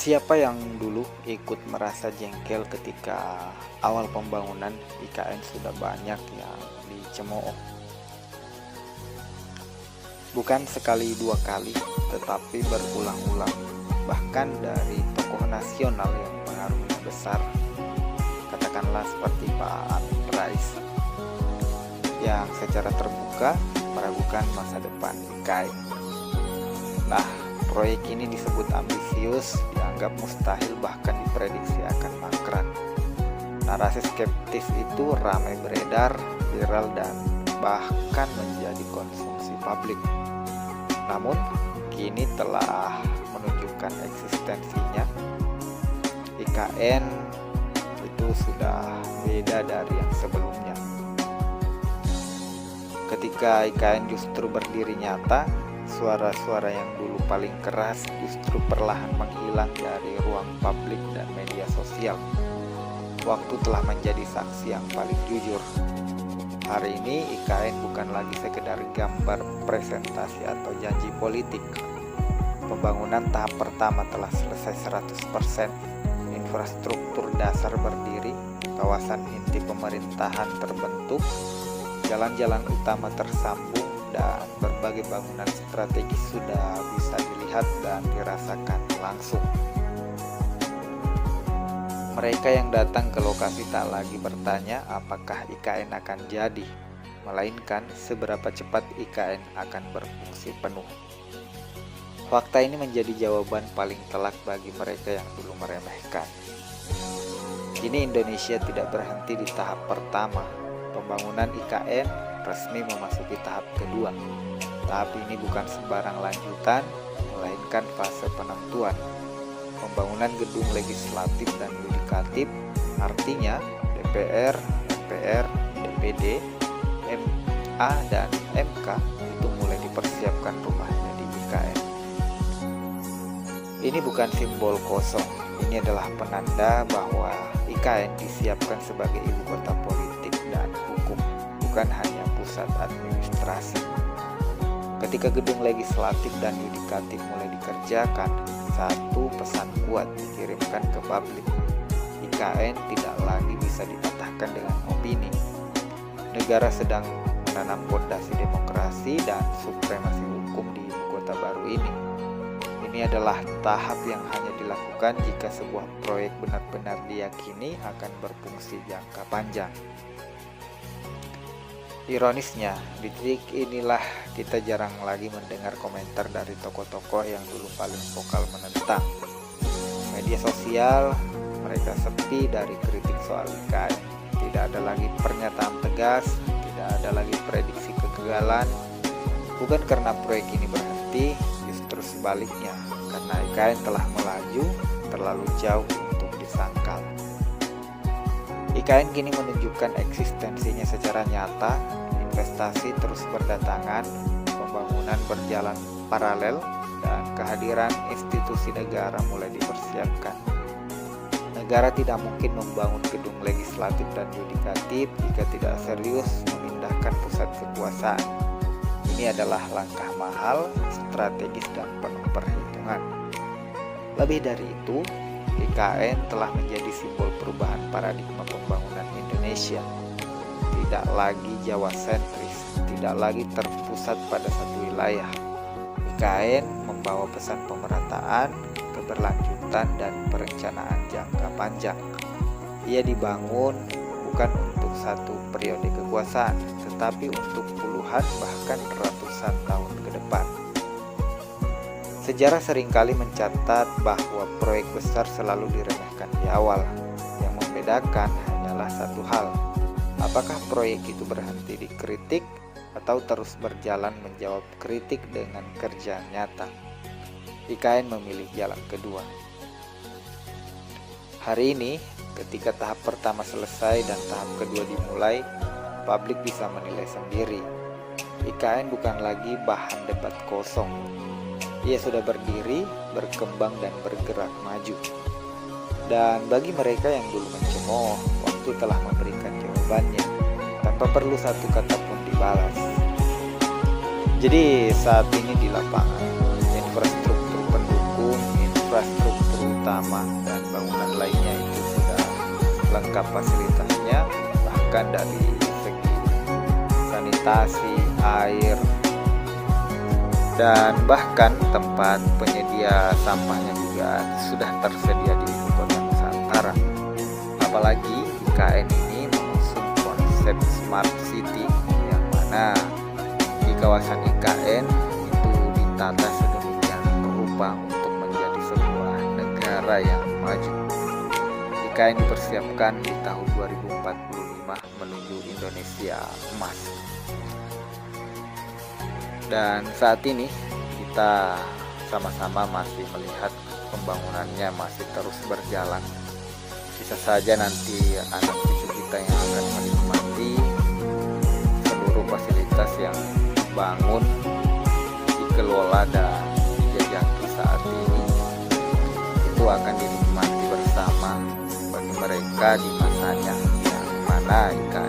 Siapa yang dulu ikut merasa jengkel ketika awal pembangunan IKN sudah banyak yang dicemooh? Bukan sekali dua kali, tetapi berulang-ulang. Bahkan dari tokoh nasional yang pengaruhnya besar, katakanlah seperti Pak Amin Rais, yang secara terbuka meragukan masa depan IKN. Nah, proyek ini disebut ambisius, dianggap mustahil, bahkan diprediksi akan mangkrak. Narasi skeptis itu ramai beredar, viral, dan bahkan menjadi konsumsi publik. Namun, kini telah menunjukkan eksistensinya. IKN itu sudah beda dari yang sebelumnya. Ketika IKN justru berdiri nyata, suara-suara yang dulu paling keras justru perlahan menghilang dari ruang publik dan media sosial. Waktu telah menjadi saksi yang paling jujur. Hari ini IKN bukan lagi sekedar gambar presentasi atau janji politik. Pembangunan tahap pertama telah selesai 100%. Infrastruktur dasar berdiri, kawasan inti pemerintahan terbentuk, jalan-jalan utama tersambung, dan berbagai bangunan strategis sudah bisa dilihat dan dirasakan langsung. Mereka yang datang ke lokasi tak lagi bertanya apakah IKN akan jadi, melainkan seberapa cepat IKN akan berfungsi penuh. Fakta ini menjadi jawaban paling telak bagi mereka yang dulu meremehkan. Kini Indonesia tidak berhenti di tahap pertama. Pembangunan IKN resmi memasuki tahap kedua. Tahap ini bukan sembarang lanjutan, melainkan fase penentuan. Pembangunan gedung legislatif dan yudikatif, artinya DPR, MPR, DPD, MA, dan MK itu mulai dipersiapkan rumahnya di IKN. Ini bukan simbol kosong, ini adalah penanda bahwa IKN disiapkan sebagai ibu kota politik dan hukum, bukan hanya pusat administrasi. Ketika gedung legislatif dan yudikatif mulai dikerjakan, satu pesan kuat dikirimkan ke publik. IKN tidak lagi bisa dipatahkan dengan opini. Negara sedang menanam fondasi demokrasi dan supremasi hukum di ibu kota baru ini. Ini adalah tahap yang hanya dilakukan jika sebuah proyek benar-benar diyakini akan berfungsi jangka panjang. Ironisnya, di titik inilah kita jarang lagi mendengar komentar dari tokoh-tokoh yang dulu paling vokal menentang. Media sosial, mereka sepi dari kritik soal IKN. Tidak ada lagi pernyataan tegas, tidak ada lagi prediksi kegagalan. Bukan karena proyek ini berhenti, justru sebaliknya, karena IKN telah melaju terlalu jauh untuk disangkal. IKN kini menunjukkan eksistensinya secara nyata, investasi terus berdatangan, pembangunan berjalan paralel, dan kehadiran institusi negara mulai dipersiapkan. Negara tidak mungkin membangun gedung legislatif dan yudikatif jika tidak serius memindahkan pusat kekuasaan. Ini adalah langkah mahal, strategis, dan penuh perhitungan. Lebih dari itu, IKN telah menjadi simbol perubahan paradigma pembangunan Indonesia. Tidak lagi Jawa sentris, tidak lagi terpusat pada satu wilayah. IKN membawa pesan pemerataan, keberlanjutan, dan perencanaan jangka panjang. Ia dibangun bukan untuk satu periode kekuasaan, tetapi untuk puluhan bahkan ratusan tahun ke depan. Sejarah seringkali mencatat bahwa proyek besar selalu diremehkan di awal. Yang membedakan hanyalah satu hal. Apakah proyek itu berhenti dikritik atau terus berjalan menjawab kritik dengan kerja nyata? IKN memilih jalan kedua. Hari ini, ketika tahap pertama selesai dan tahap kedua dimulai, publik bisa menilai sendiri. IKN bukan lagi bahan debat kosong. Ia sudah berdiri, berkembang, dan bergerak maju. Dan bagi mereka yang dulu mencemooh, waktu telah memberikan jawabannya, tanpa perlu satu kata pun dibalas. Jadi saat ini di lapangan, infrastruktur pendukung, infrastruktur bersama, dan bangunan lainnya itu sudah lengkap fasilitasnya, bahkan dari segi sanitasi, air, dan bahkan tempat penyedia sampahnya juga sudah tersedia di Ibu Kota Nusantara. Apalagi IKN ini mengusung konsep Smart City, yang mana di kawasan IKN itu ditata sedemikian rupa untuk menjadi sebuah negara yang maju. IKN dipersiapkan di tahun 2045 menuju Indonesia Emas. Dan saat ini kita sama-sama masih melihat pembangunannya masih terus berjalan. Bisa saja nanti anak cucu kita yang akan menikmati seluruh fasilitas yang dibangun, dikelola dan dijajaki saat ini itu akan dinikmati bersama bagi mereka di masanya, yang mana IKN